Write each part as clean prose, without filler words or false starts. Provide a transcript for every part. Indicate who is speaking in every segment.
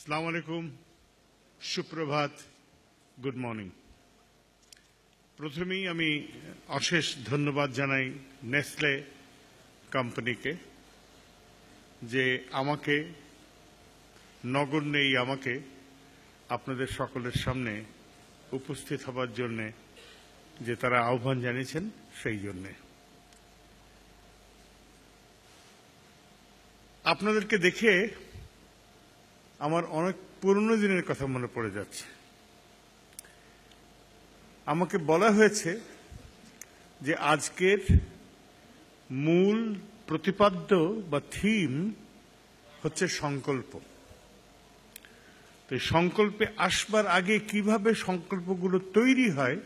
Speaker 1: আসসালামু আলাইকুম, সুপ্রভাত, গুড মর্নিং। প্রথমেই আমি অশেষ ধন্যবাদ জানাই নেসলে কোম্পানিকে যে আমাকে নগণ্যেই আমাকে আপনাদের সকলের সামনে উপস্থিত হবার জন্যে যে তারা আহ্বান জানিয়েছেন সেই জন্যে। আপনাদেরকে দেখে আমার অনেক পুরনো দিনের কথা মনে পড়ে যাচ্ছে। আমাকে বলা হয়েছে যে আজকের মূল প্রতিপাদ্য বা থিম হচ্ছে সংকল্প। তো এই সংকল্পে আসবার আগে কিভাবে সংকল্পগুলো তৈরি হয়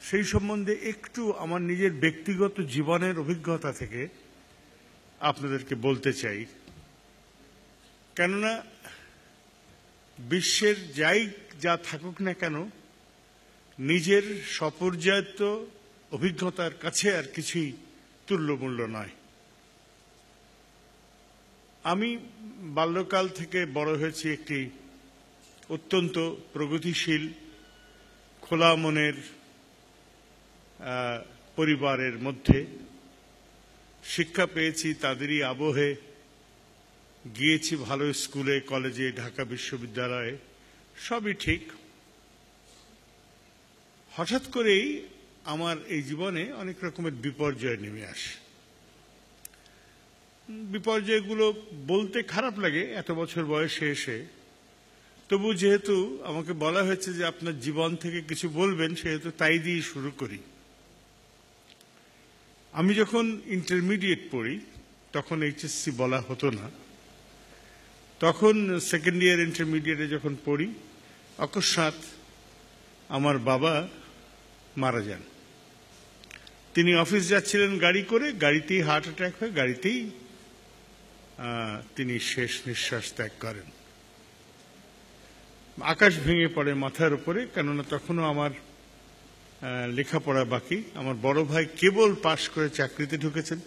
Speaker 1: সেই সম্বন্ধে একটু আমার নিজের ব্যক্তিগত জীবনের অভিজ্ঞতা থেকে আপনাদেরকে বলতে চাই। কেননা বিশ্বের যা থাকুক না কেন নিজের স্বপর্যায়িত অভিজ্ঞতার কাছে আর কিছুই তুল্যমূল্য নয়। আমি বাল্যকাল থেকে বড় হয়েছি একটি অত্যন্ত প্রগতিশীল খোলা মনের পরিবারের মধ্যে। শিক্ষা পেয়েছি তাদেরই আবহে, গিয়েছি ভালো স্কুলে, কলেজে, ঢাকা বিশ্ববিদ্যালয়ে, সবই ঠিক। হঠাৎ করেই আমার এই জীবনে অনেক রকমের বিপর্যয় নেমে আসে। বিপর্যয়গুলো বলতে খারাপ লাগে এত বছর বয়সে এসে, তবু যেহেতু আমাকে বলা হয়েছে যে আপনার জীবন থেকে কিছু বলবেন, সেহেতু তাই দিয়ে শুরু করি। আমি যখন ইন্টারমিডিয়েট পড়ি তখন এইচএসসি বলা হতো না। তখন সেকেন্ড ইয়ার ইন্টারমিডিয়েটে যখন পড়ি অকস্মাৎ আমার বাবা মারা যান। তিনি অফিস যাচ্ছিলেন গাড়ি করে, গাড়িতেই হার্ট অ্যাটাক হয়ে গাড়িতেই তিনি শেষ নিঃশ্বাস ত্যাগ করেন। আকাশ ভেঙে পড়ে মাথার উপরে, কেননা তখনও আমার লেখাপড়া বাকি। আমার বড় ভাই কেবল পাশ করে চাকরিতে ঢুকেছেন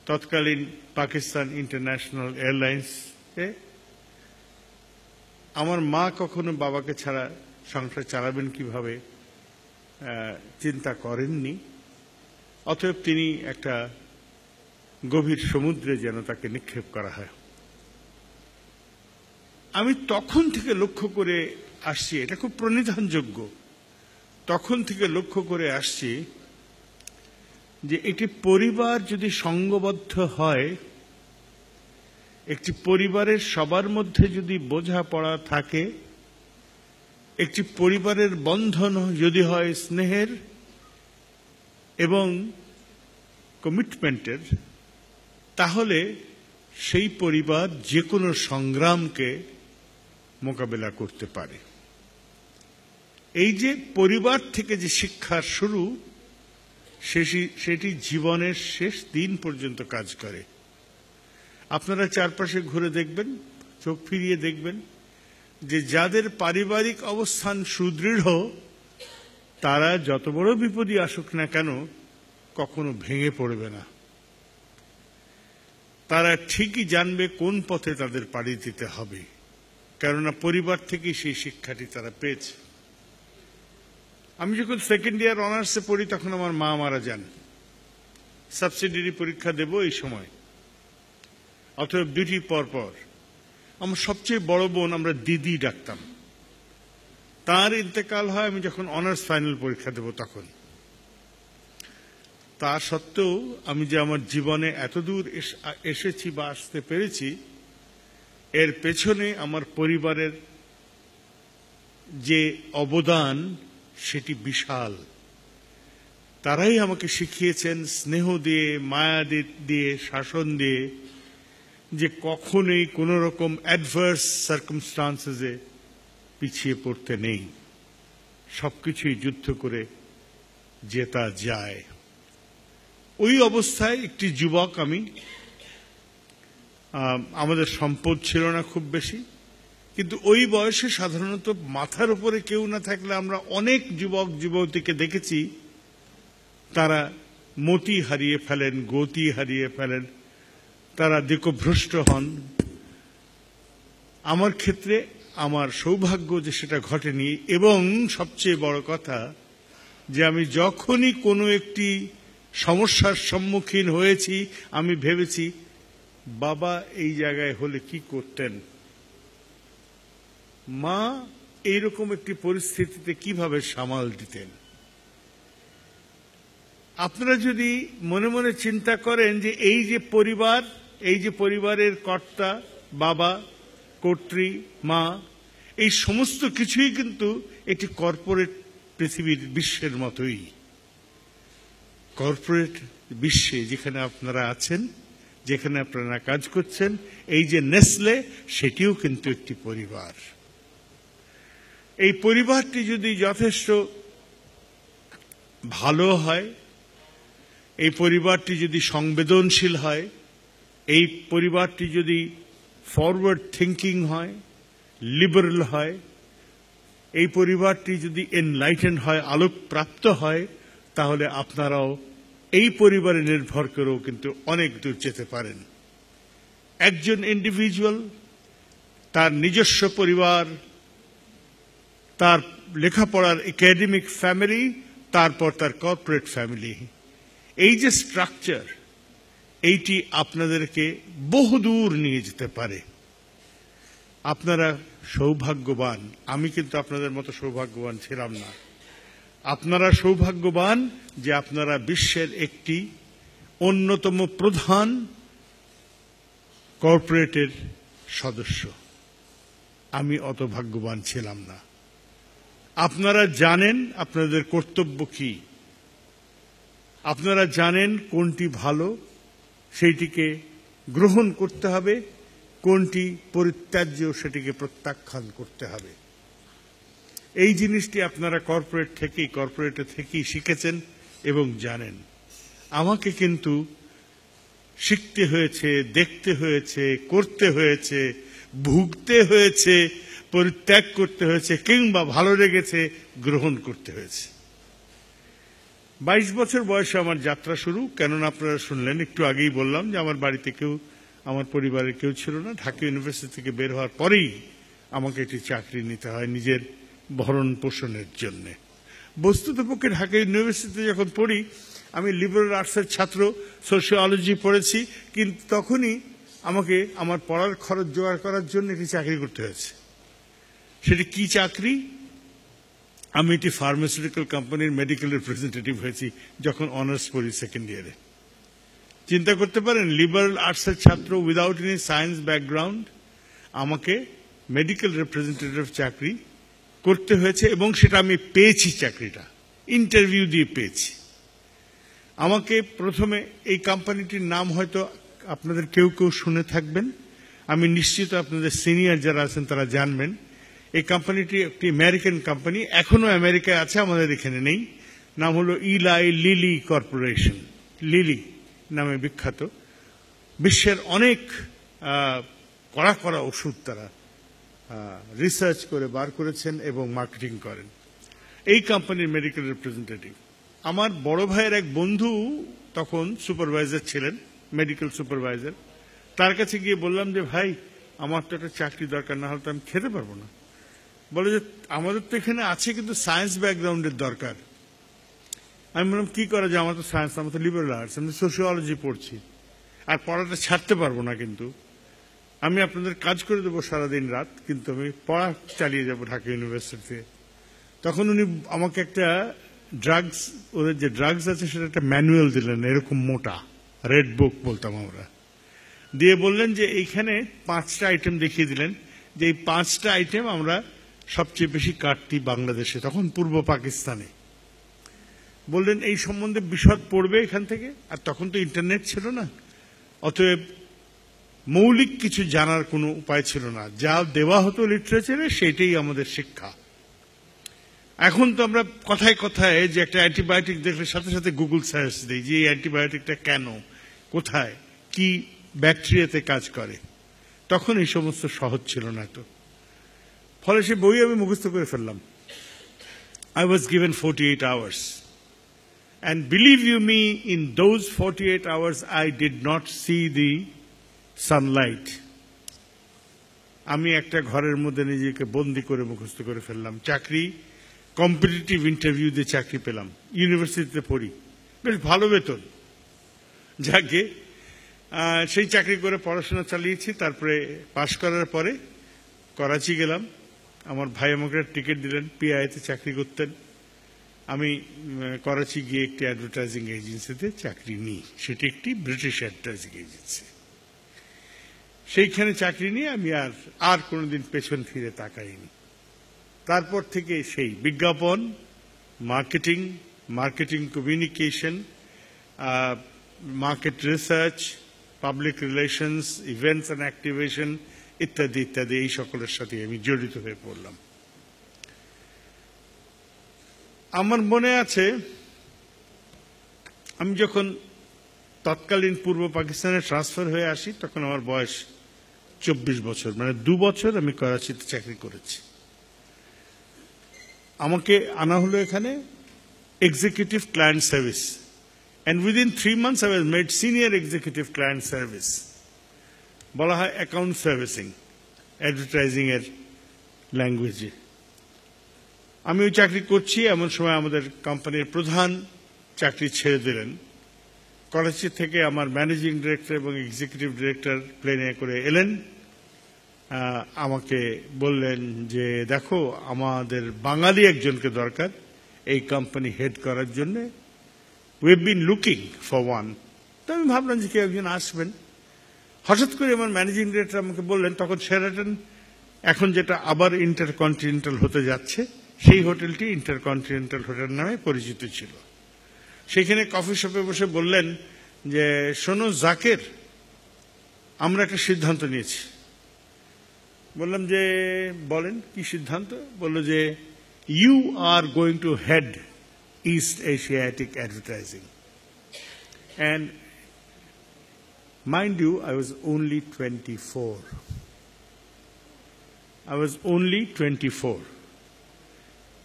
Speaker 1: তৎকালীন পাকিস্তান ইন্টারন্যাশনাল এয়ারলাইন্সে। আমার মা কখনো বাবাকে ছাড়া সংসার চালাবেন কিভাবে চিন্তা করেননি। অতএব তিনি একটা গভীর সমুদ্রে যেন তাকে নিক্ষেপ করা হয়। আমি তখন থেকে লক্ষ্য করে আসছি, এটা খুব প্রণিধানযোগ্য, তখন থেকে লক্ষ্য করে আসছি যে একটি পরিবার যদি সংঘবদ্ধ হয়, একটি পরিবারের সবার মধ্যে যদি বোঝাপড়া থাকে, একটি পরিবারের বন্ধন যদি হয় স্নেহের এবং কমিটমেন্টের, তাহলে সেই পরিবার যে কোনো সংগ্রামকে মোকাবেলা করতে পারে। এই যে পরিবার থেকে যে শিক্ষার শুরু, সেটি জীবনের শেষ দিন পর্যন্ত কাজ করে। আপনারা চারপাশে ঘুরে দেখবেন, চোখ ফিরিয়ে দেখবেন যে যাদের পারিবারিক অবস্থান সুদৃঢ় তারা যত বড় বিপদই আসুক না কেন কখনো ভেঙে পড়বে না। তারা ঠিকই জানবে কোন পথে তাদের পাড়ি দিতে হবে, কেননা পরিবার থেকেই সেই শিক্ষাটি তারা পেয়েছে। আমি যখন সেকেন্ড ইয়ার অনার্সে পড়ি তখন আমার মা মারা যান। সাবসিডিয়ারি পরীক্ষা দেব এই সময়, অতএব দুটি পর পর। আমার সবচেয়ে বড় বোন আমরা দিদি ডাকতাম, তার ইন্তেকাল হয় আমি যখন অনার্স ফাইনাল পরীক্ষা দেব তখন। তা সত্ত্বেও আমি যে আমার জীবনে এতদূর এসেছি বা আসতে পেরেছি, এর পেছনে আমার পরিবারের যে অবদান সেটি বিশাল। তারাই আমাকে শিখিয়েছেন স্নেহ দিয়ে, মায়া দিয়ে, শাসন দিয়ে, যে কখনোই কোনো রকম অ্যাডভার্স সার্কামস্টান্সেসে পিছিয়ে পড়তে নেই, সবকিছুই যুদ্ধ করে জেতা যায়। ওই অবস্থায় একটি যুবক আমি, আমাদের সম্পদ ছিল না খুব বেশি, কিন্তু ওই বয়সে সাধারণত মাথার উপরে কেউ না থাকলে আমরা অনেক যুবক যুবতীকে দেখেছি তারা মতি হারিয়ে ফেলেন, গতি হারিয়ে ফেলেন, তারা দিকভ্রষ্ট হন। আমার ক্ষেত্রে আমার সৌভাগ্য যে সেটা ঘটেনি, এবং সবচেয়ে বড় কথা যে আমি যখনই কোনো একটি সমস্যার সম্মুখীন হয়েছি আমি ভেবেছি বাবা এই জায়গায় হলে কি করতেন, মা এইরকম একটি পরিস্থিতিতে কিভাবে সামাল দিতেন। আপনারা যদি মনে মনে চিন্তা করেন যে এই যে পরিবারের কর্তা বাবা, কর্ত্রী, মা, এই সমস্ত কিছুই কিন্তু একটি কর্পোরেট পৃথিবীর বিশ্বের মতোই। কর্পোরেট বিশ্বে যেখানে আপনারা আছেন, যেখানে আপনারা কাজ করছেন, এই যে নেসলে, সেটিও কিন্তু একটি পরিবার। এই পরিবারটি যদি যথেষ্ট ভালো হয়, এই পরিবারটি যদি সংবেদনশীল হয়, এই পরিবারটি যদি ফরওয়ার্ড থিঙ্কিং হয়, লিবারেল হয়, এই পরিবারটি যদি এনলাইটেন হয়, আলোকপ্রাপ্ত হয়, তাহলে আপনারাও এই পরিবারে নির্ভর করেও কিন্তু অনেক দূর যেতে পারেন। একজন ইন্ডিভিজুয়াল, তার নিজস্ব পরিবার, তার লেখাপড়ার একাডেমিক ফ্যামিলি, তারপর তার কর্পোরেট ফ্যামিলি, এই যে স্ট্রাকচার, এইটি আপনাদেরকে বহুদূর নিয়ে যেতে পারে। আপনারা সৌভাগ্যবান। আমি কিন্তু আপনাদের মতো সৌভাগ্যবান ছিলাম না। আপনারা সৌভাগ্যবান যে আপনারা বিশ্বের একটি অন্যতম প্রধান কর্পোরেটের সদস্য। আমি অত ভাগ্যবান ছিলাম না। আপনারা জানেন আপনাদের কর্তব্য কি, আপনারা জানেন কোনটি ভালো, সেইটিকে গ্রহণ করতে হবে, কোনটি পরিত্যাজ্য সেটিকে প্রত্যাখ্যান করতে হবে। এই জিনিসটি আপনারা কর্পোরেটে থেকেই শিখেছেন এবং জানেন। আমাকে কিন্তু শিখতে হয়েছে, দেখতে হয়েছে, করতে হয়েছে, ভুগতে হয়েছে, পরিত্যাগ করতে হয়েছে, কিংবা ভালো লেগেছে গ্রহণ করতে হয়েছে। 22 বছর বয়সে আমার যাত্রা শুরু। কেননা আপনারা শুনলেন, একটু আগেই বললাম যে আমার বাড়িতে কেউ, আমার পরিবারের কেউ ছিল না। ঢাকা ইউনিভার্সিটি থেকে বের হওয়ার পরেই আমাকে একটি চাকরি নিতে হয় নিজের ভরণ পোষণের জন্য। বস্তুতপক্ষে ঢাকা ইউনিভার্সিটিতে যখন পড়ি, আমি লিবারেল আর্টসের ছাত্র, সোশিওলজি পড়েছি, কিন্তু তখনই আমাকে আমার পড়ার খরচ জোগাড় করার জন্য একটি চাকরি করতে হয়েছে। সেটি কি চাকরি? আমি একটি ফার্মাসিউটিক্যাল কোম্পানির মেডিকেল রিপ্রেজেন্টেটিভ হয়েছি যখন অনার্স পড়ি সেকেন্ড ইয়ারে। চিন্তা করতে পারেন, লিবারেল আর্টসের ছাত্র, উইদাউট এনি সায়েন্স ব্যাকগ্রাউন্ড, আমাকে মেডিকেল রিপ্রেজেন্টেটিভ চাকরি করতে হয়েছে, এবং সেটা আমি পেয়েছি। চাকরিটা ইন্টারভিউ দিয়ে পেয়েছি। আমাকে প্রথমে, এই কোম্পানিটির নাম হয়তো আপনাদের কেউ কেউ শুনে থাকবেন, আমি নিশ্চিত আপনাদের সিনিয়র যারা আছেন তারা জানবেন। এই কোম্পানিটি একটি আমেরিকান কোম্পানি, এখনো আমেরিকায় আছে, আমাদের এখানে নেই। নাম হলো ইলাই লিলি কর্পোরেশন। লিলি নামে বিখ্যাত। বিশ্বের অনেক কড়া কড়া ওষুধ তারা রিসার্চ করে বার করেছেন এবং মার্কেটিং করেন। এই কোম্পানির মেডিকেল রিপ্রেজেন্টেটিভ। আমার বড় ভাইয়ের এক বন্ধু তখন সুপারভাইজার ছিলেন, মেডিকেল সুপারভাইজার। তার কাছে গিয়ে বললাম যে ভাই, আমার তো একটা চাকরি দরকার, না হলে তো আমি খেতে পারবো না। বলে যে আমাদের তো এখানে আছে, কিন্তু সায়েন্স ব্যাকগ্রাউন্ডের দরকার। আমি বললাম কি করা যায়, আমার তো সায়েন্স, আমার তো লিবারেল আর্টস, আমি সোশিওলজি পড়ছি, আর পড়াটা ছাড়তে পারবো না। কিন্তু আমি আপনাদের কাজ করে দেবো সারাদিন রাত, কিন্তু আমি পড়া চালিয়ে যাবো ঢাকা ইউনিভার্সিটিতে। তখন উনি আমাকে একটা ড্রাগস, ওদের যে ড্রাগস আছে সেটা একটা ম্যানুয়াল দিলেন, এরকম মোটা, রেড বুক বলতাম আমরা, দিয়ে বললেন যে এইখানে 5টা আইটেম দেখিয়ে দিলেন, যে এই 5টা আইটেম আমরা সবচেয়ে বেশি কাটতি বাংলাদেশে, তখন পূর্ব পাকিস্তানে। বললেন এই সম্বন্ধে বিশদ পড়বে এখান থেকে। আর তখন তো ইন্টারনেট ছিল না, অতএব মৌলিক কিছু জানার কোনো উপায় ছিল না। যা দেওয়া হতো লিটারেচারে সেটাই আমাদের শিক্ষা। এখন তো আমরা কথায় কথায় যে একটা অ্যান্টিবায়োটিক দেখলে সাথে সাথে গুগল সার্চ দিই যে এই অ্যান্টিবায়োটিকটা কেন, কোথায়, কি ব্যাকটেরিয়াতে কাজ করে। তখন এই সমস্ত সহজ ছিল না তো। ফলে সে বই আমি মুখস্থ করে ফেললাম। I was given 48 hours. And believe you me, in those 48 hours, I did not see the sunlight. আমি একটা ঘরের মধ্যে নিজেকে বন্দি করে মুখস্থ করে ফেললাম। চাকরি, কম্পিটিটিভ ইন্টারভিউ দিয়ে চাকরি পেলাম, ইউনিভার্সিটিতে পড়ি, বেশ ভালো বেতন। যাকে সেই চাকরি করে পড়াশোনা চালিয়েছি। তারপরে পাশ করার পরে করাচি গেলাম। আমার ভাই আমাকে টিকিট দিলেন, পিআইতে চাকরি করতেন। আমি করাচি গিয়ে একটি অ্যাডভার্টাইজিং এজেন্সিতে চাকরি নিই, সেটি একটি ব্রিটিশ অ্যাডভার্টাইজিং এজেন্সি। সেইখানে চাকরি নিয়ে আমি আর কোনোদিন পেছন ফিরে তাকাইনি। তারপর থেকে সেই বিজ্ঞাপন, marketing communication, market research, public relations, events and activation ইত্যাদি ইত্যাদি এই সকলের সাথে আমি জড়িত হয়ে পড়লাম। আমার মনে আছে আমি যখন তৎকালীন পূর্ব পাকিস্তানে ট্রান্সফার হয়ে আসি তখন আমার বয়স 24 বছর, মানে 2 বছর আমি করাচিতে চাকরি করেছি। আমাকে আনা হলো এখানে executive client service, and within 3 months I was made senior executive client service, বলা হয় অ্যাকাউন্ট সার্ভিসিং, অ্যাডভার্টাইজিং এর ল্যাঙ্গুয়েজে। আমি ওই চাকরি করছি এমন সময় আমাদের কোম্পানির প্রধান চাকরি ছেড়ে দিলেন। করাচি থেকে আমার ম্যানেজিং ডিরেক্টর এবং এক্সিকিউটিভ ডিরেক্টর প্লেনে করে এলেন, আমাকে বললেন যে দেখো আমাদের বাঙালি একজনকে দরকার এই কোম্পানি হেড করার জন্য, we have been looking for one. তো আমি ভাবলাম যে কেউ একজন আসবেন। হঠাৎ করে আমার ম্যানেজিং ডিরেক্টর আমাকে বললেন, তখন শেরাটন এখন যেটা আবার ইন্টারকন্টিনেন্টাল হতে যাচ্ছে, সেই হোটেলটি ইন্টারকন্টিনেন্টাল হোটেল নামে পরিচিত ছিল। সেখানে কফি শপে বসে বললেন যে শোনো জাকের, আমরা একটা সিদ্ধান্ত নিয়েছি। বললাম যে বলেন কি সিদ্ধান্ত? বলল যে you are going to head East Asiatic advertising. And mind you, I was only 24. I was only 24.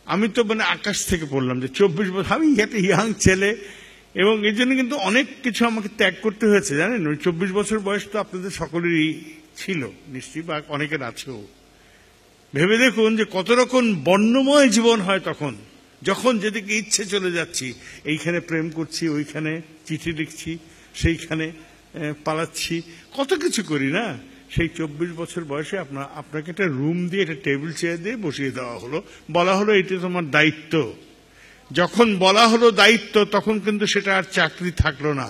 Speaker 1: আমি তো মানে আকাশ থেকে পড়লাম যে 24 বছর, আমি একটা ইয়াং ছেলে, এবং এই জন্য কিন্তু অনেক কিছু আমাকে ত্যাগ করতে হয়েছে জানেন। ওই 24 বছর বয়স তো আপনাদের সকলেরই ছিল নিশ্চয়ই, বা অনেকের আছেও। ভেবে দেখুন যে কত রকম বর্ণময় জীবন হয় তখন, যখন যেদিকে ইচ্ছে চলে যাচ্ছি, এইখানে প্রেম করছি, ওইখানে চিঠি লিখছি, সেইখানে পালাচ্ছি, কত কিছু করি না। সেই 24 বছর বয়সে আপনাকে একটা রুম দিয়ে একটা টেবিল চেয়ার দিয়ে বসিয়ে দেওয়া হলো, বলা হলো এটা তোমার দায়িত্ব। যখন বলা হলো দায়িত্ব তখন কিন্তু সেটা আর চাকরি থাকলো না,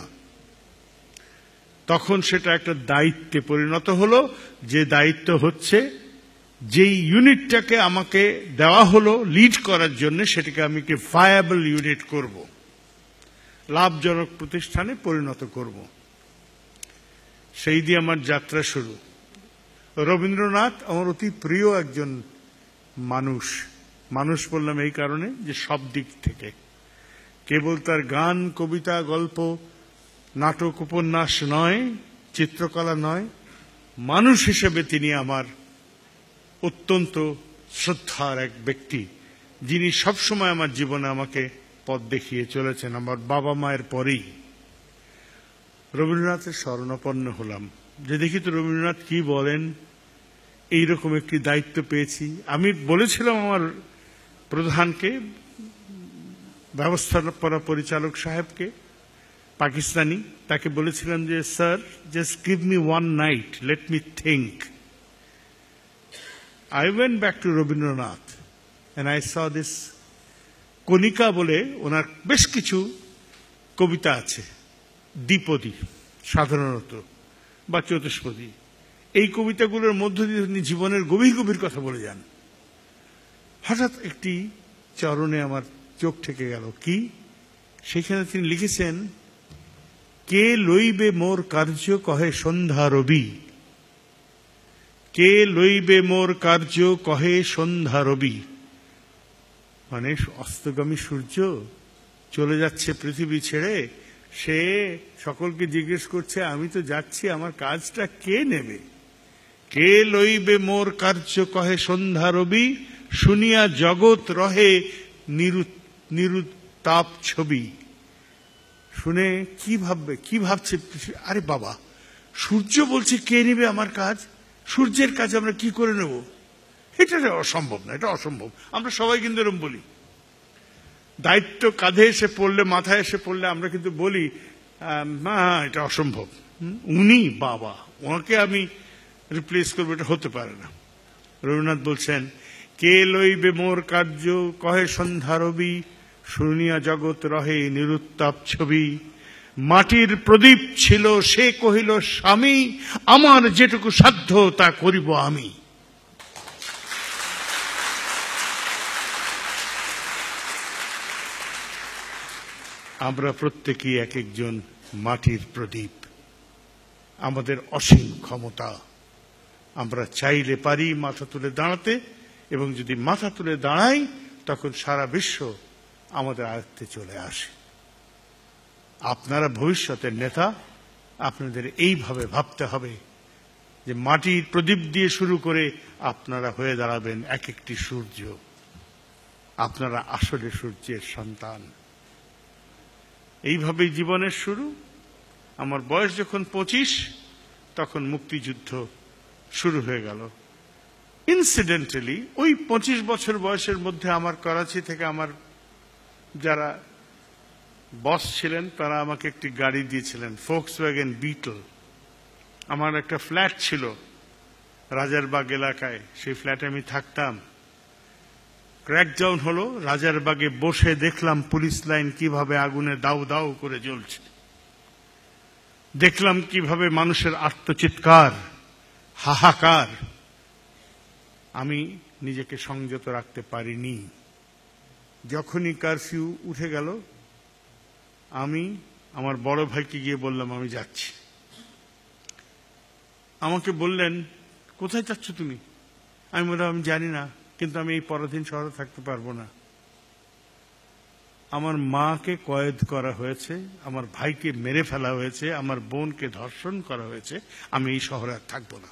Speaker 1: তখন সেটা একটা দায়িত্বে পরিণত হলো। যে দায়িত্ব হচ্ছে যেই ইউনিটটাকে আমাকে দেওয়া হলো লিড করার জন্য, সেটাকে আমি কি ভায়াবল ইউনিট করব, লাভজনক প্রতিষ্ঠানে পরিণত করব। সেই দিয়ে আমার যাত্রা শুরু। রবীন্দ্রনাথ আমার অতি প্রিয় একজন মানুষ বললাম এই কারণে যে সব দিক থেকে, কেবল তার গান, কবিতা, গল্প, নাটক, উপন্যাস নয়, চিত্রকলা নয়, মানুষ হিসেবে তিনি আমার অত্যন্ত শ্রদ্ধার এক ব্যক্তি, যিনি সবসময় আমার জীবনে আমাকে পথ দেখিয়ে চলেছেন। আমার বাবা মায়ের পরেই রবীন্দ্রনাথের শরণাপন্ন হলাম, যে দেখি তো রবীন্দ্রনাথ কি বলেন। এইরকম একটি দায়িত্ব পেয়েছি। আমি বলেছিলাম আমার প্রধানকে, ব্যবস্থাপনা পরিচালক সাহেবকে, পাকিস্তানি, তাকে বলেছিলাম যে sir just give me one night, let me think. I went back to Rabindranath and I saw this কণিকা বলে ওনার বেশ কিছু কবিতা আছে, দ্বিপদী সাধারণত বা চতুষ্পদী। এই কবিতাগুলোর মধ্য দিয়ে তিনি জীবনের গভীর গভীর কথা বলে যান। হঠাৎ একটি চরণে আমার চোখ ঠেকে গেল। কি? সেখানে তিনি লিখেছেন, কে লইবে মোর কার্য কহে সন্ধ্যা রবি, কে লইবে মোর কার্য কহে সন্ধ্যা রবি। মানে অস্তগামী সূর্য চলে যাচ্ছে পৃথিবী ছেড়ে, সে সকলকে জিজ্ঞেস করছে আমি তো যাচ্ছি, আমার কাজটা কে নেবে? কে লইবে মোর কার্য কহে সন্ধ্যা রবি, শুনিয়া জগৎ রহে নিরুত্তাপ ছবি। শুনে কি ভাববে, কি ভাবছে? আরে বাবা, সূর্য বলছে কে নেবে আমার কাজ? সূর্যের কাজ আমরা কি করে নেব? এটা অসম্ভব না, এটা অসম্ভব। আমরা সবাই কিন্তু এরকম বলি। দায়িত্ব কাঁধে এসে পড়লে, মাথায় এসে পড়লে আমরা কিন্তু বলি মা এটা অসম্ভব, উনি বাবা, ওনাকে আমি রিপ্লেস করবো, এটা হতে পারে না। রবীন্দ্রনাথ বলছেন, কে লইবে মোর কার্য কহে সন্ধ্যা রবি, শুনিয়া জগৎ রহে নিরুত্তাপ ছবি। মাটির প্রদীপ ছিল সে কহিল স্বামী, আমার যেটুকু সাধ্য তা করিব আমি। আমরা প্রত্যেকেই এক একজন মাটির প্রদীপ। আমাদের অসীম ক্ষমতা। আমরা চাইলে পারি মাথা তুলে দাঁড়াতে, এবং যদি মাথা তুলে দাঁড়াই তখন সারা বিশ্ব আমাদের আয়ত্তে চলে আসে। আপনারা ভবিষ্যতের নেতা, আপনাদের এইভাবে ভাবতে হবে যে মাটির প্রদীপ দিয়ে শুরু করে আপনারা হয়ে দাঁড়াবেন এক একটি সূর্য। আপনারা আসলে সূর্যের সন্তান। এইভাবেই জীবনের শুরু। আমার বয়স যখন 25, তখন মুক্তিযুদ্ধ শুরু হয়ে গেল। ইনসিডেন্টালি ওই 25 বছর বয়সের মধ্যে আমার করাচি থেকে আমার যারা বস ছিলেন তারা আমাকে একটি গাড়ি দিয়েছিলেন, ফোক্সওয়াগন বিটল। আমার একটা ফ্ল্যাট ছিল রাজারবাগ এলাকায়, সেই ফ্ল্যাটে আমি থাকতাম। ক্র্যাকডাউন হলো, রাজারবাগে বসে দেখলাম পুলিশ লাইন কিভাবে আগুনে দাউ দাউ করে জ্বলছে। দেখলাম কিভাবে মানুষের আর্তচিৎকার, হাহাকার। আমি নিজেকে সংযত রাখতে পারিনি। যখনই কারফিউ উঠে গেল, আমি আমার বড় ভাইকে গিয়ে বললাম আমি যাচ্ছি। আমাকে বললেন, কোথায় যাচ্ছ তুমি? আমি বললাম আমি জানি না, কিন্তু আমি এই পরাধীন শহরে থাকতে পারবো না। আমার মাকে কয়েদ করা হয়েছে, আমার ভাইকে মেরে ফেলা হয়েছে, আমার বোনকে ধর্ষণ করা হয়েছে, আমি এই শহরে আর থাকবো না।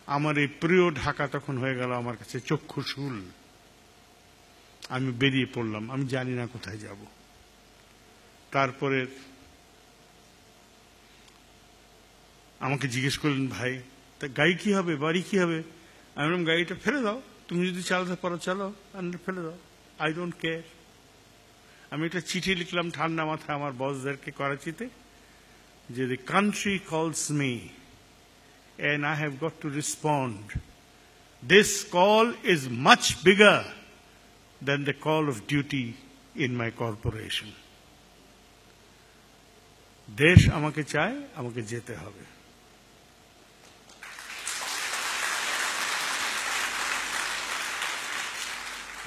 Speaker 1: আমার এই প্রিয় ঢাকা তখন হয়ে গেল আমার কাছে চক্ষুশূল। আমি বেরিয়ে পড়লাম, আমি জানি না কোথায় যাব। তারপরে আমাকে জিজ্ঞেস করলেন, ভাই তা গাড়ি কি হবে, বাড়ি কি হবে? আমি বললাম গাড়িটা ফেলে দাও, তুমি যদি চালাতে পারো চালো, আর ফেলে দাও, আই ডোন্ট কেয়ার। আমি একটা চিঠি লিখলাম ঠান্ডা মাথায় আমার বসদেরকে করাচিতে, যে the country calls me and I have got to respond. This call is much bigger than the call of duty in my corporation. দেশ আমাকে চায়, আমাকে যেতে হবে।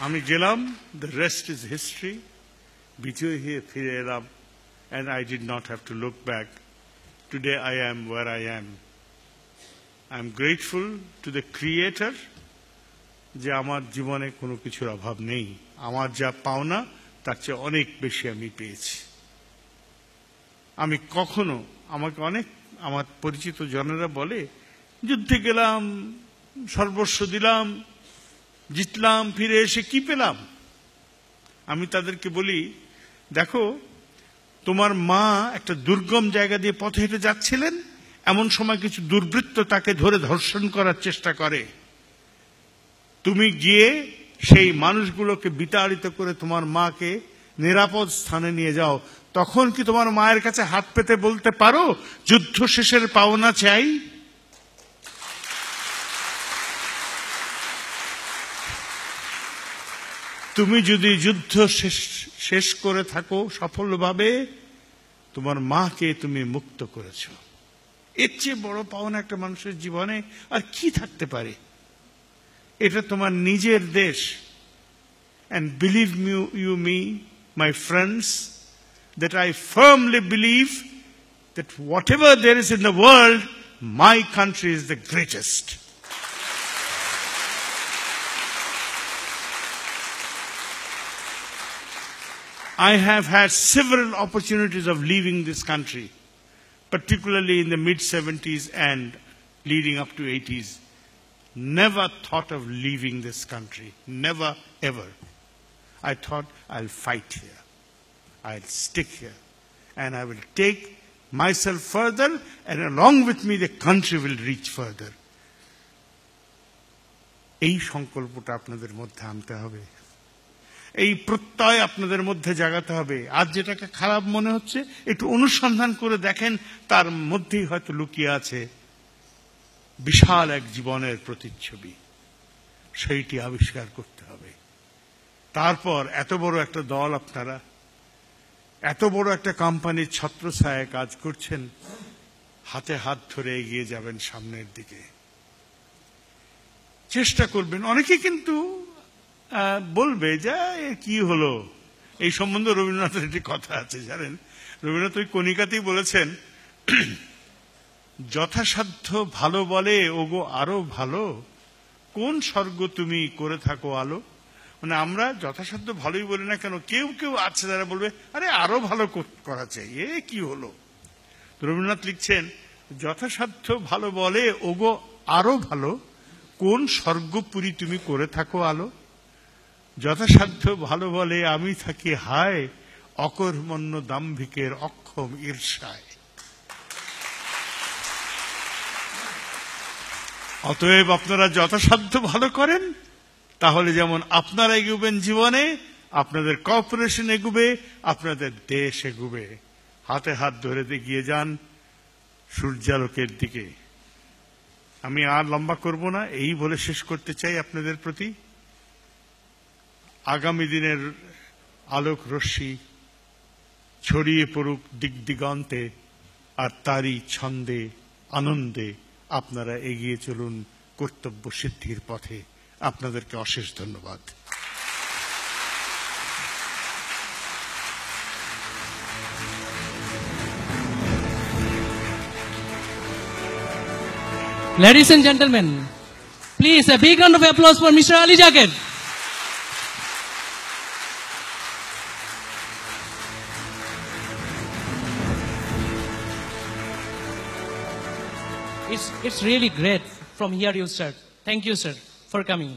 Speaker 1: আমি গেলাম, the rest is history. বিজয় হয়ে ফিরে এলাম, and I did not have to look back. Today I am where I am. I am grateful to the Creator যে আমার জীবনে কোনো কিছুর অভাব নেই। আমার যা পাওনা তার চেয়ে অনেক বেশি আমি পেয়েছি। আমি কখনো, আমাকে অনেক আমার পরিচিত জনেরা বলে, যুদ্ধে গেলাম, সর্বস্ব দিলাম, জিতলাম, ফিরে এসে কি পেলাম? আমি তাদেরকে বলি, দেখো তোমার মা একটা দুর্গম জায়গা দিয়ে পথে হেঁটে যাচ্ছিলেন, এমন সময় কিছু দুর্বৃত্ত তাকে ধরে ধর্ষণ করার চেষ্টা করে। তুমি গিয়ে সেই মানুষগুলোকে বিতাড়িত করে তোমার মাকে নিরাপদ স্থানে নিয়ে যাও। তখন কি তোমার মায়ের কাছে হাত পেতে বলতে পারো যুদ্ধ শেষের পাওনা চাই? তুমি যদি যুদ্ধ শেষ করে থাকো সফলভাবে, তোমার মাকে তুমি মুক্ত করেছ। এর চেয়ে বড় পাওনা একটা মানুষের জীবনে আর কি থাকতে পারে? এটা তোমার নিজের দেশ। And believe me, my friends, that I firmly believe that whatever there is in the world, my country is the greatest. I have had several opportunities of leaving this country, particularly in the mid-70s and leading up to 80s. Never thought of leaving this country. Never, ever. I thought I'll fight here. I'll stick here. And I will take myself further, and along with me the country will reach further. এই সংকল্পটা আপনাদের মধ্যে আনতে হবে, এই প্রত্যয় আপনাদের মধ্যে জাগাতে হবে। আজ যেটাকে খারাপ মনে হচ্ছে একটু অনুসন্ধান করে দেখেন, তার মধ্যেই হয়তো লুকিয়ে আছে বিশাল এক জীবনের প্রতিচ্ছবি, সেইটি আবিষ্কার করতে হবে। তারপর এত বড় একটা দল, আপনারা এত বড় একটা কোম্পানির ছত্রছায়ায় কাজ করছেন, হাতে হাত ধরে এগিয়ে যাবেন সামনের দিকে, চেষ্টা করবেন। অনেকে কিন্তু বলবে যে কি হলো, এই সম্বন্ধে রবীন্দ্রনাথের একটি কথা আছে জানেন। রবীন্দ্রনাথ ওই কণিকাতেই বলেছেন, যথাসাধ্য ভালো বলে ওগো আরো ভালো, কোন স্বর্গ তুমি করে থাকো আলো। মানে আমরা যথাসাধ্য ভালোই বলি না কেন, কেউ কেউ আছে যারা বলবে আরে আরো ভালো করা চাই, এ কি হলো। রবীন্দ্রনাথ লিখছেন, যথাসাধ্য ভালো বলে ওগো আরো ভালো, কোন স্বর্গপুরী তুমি করে থাকো আলো। যথাসাধ্য ভালো বলে আমি থাকি হায়, অকর্মণ্য দাম্ভিকের অক্ষম ঈর্ষায়। অতএব আপনারা যথাসাধ্য ভালো করেন, তাহলে যেমন আপনারা এগুবেন জীবনে, আপনাদের কর্পোরেশন এগুবে, আপনাদের দেশ এগুবে। হাতে হাত ধরে এগিয়ে যান সূর্যালোকের দিকে। আমি আর লম্বা করব না, এই বলে শেষ করতে চাই আপনাদের প্রতি, আগামী দিনের আলোক রশ্মি ছড়িয়ে পড়ুক দিক দিগন্তে, আর তারই ছন্দে আনন্দে আপনারা এগিয়ে চলুন কর্তব্য সিদ্ধির পথে। আপনাদেরকে অশেষ ধন্যবাদ।
Speaker 2: Ladies and gentlemen, please a big round of applause for Mr. Ali Jaqued. It's really great from here you start. Thank you, sir, for coming.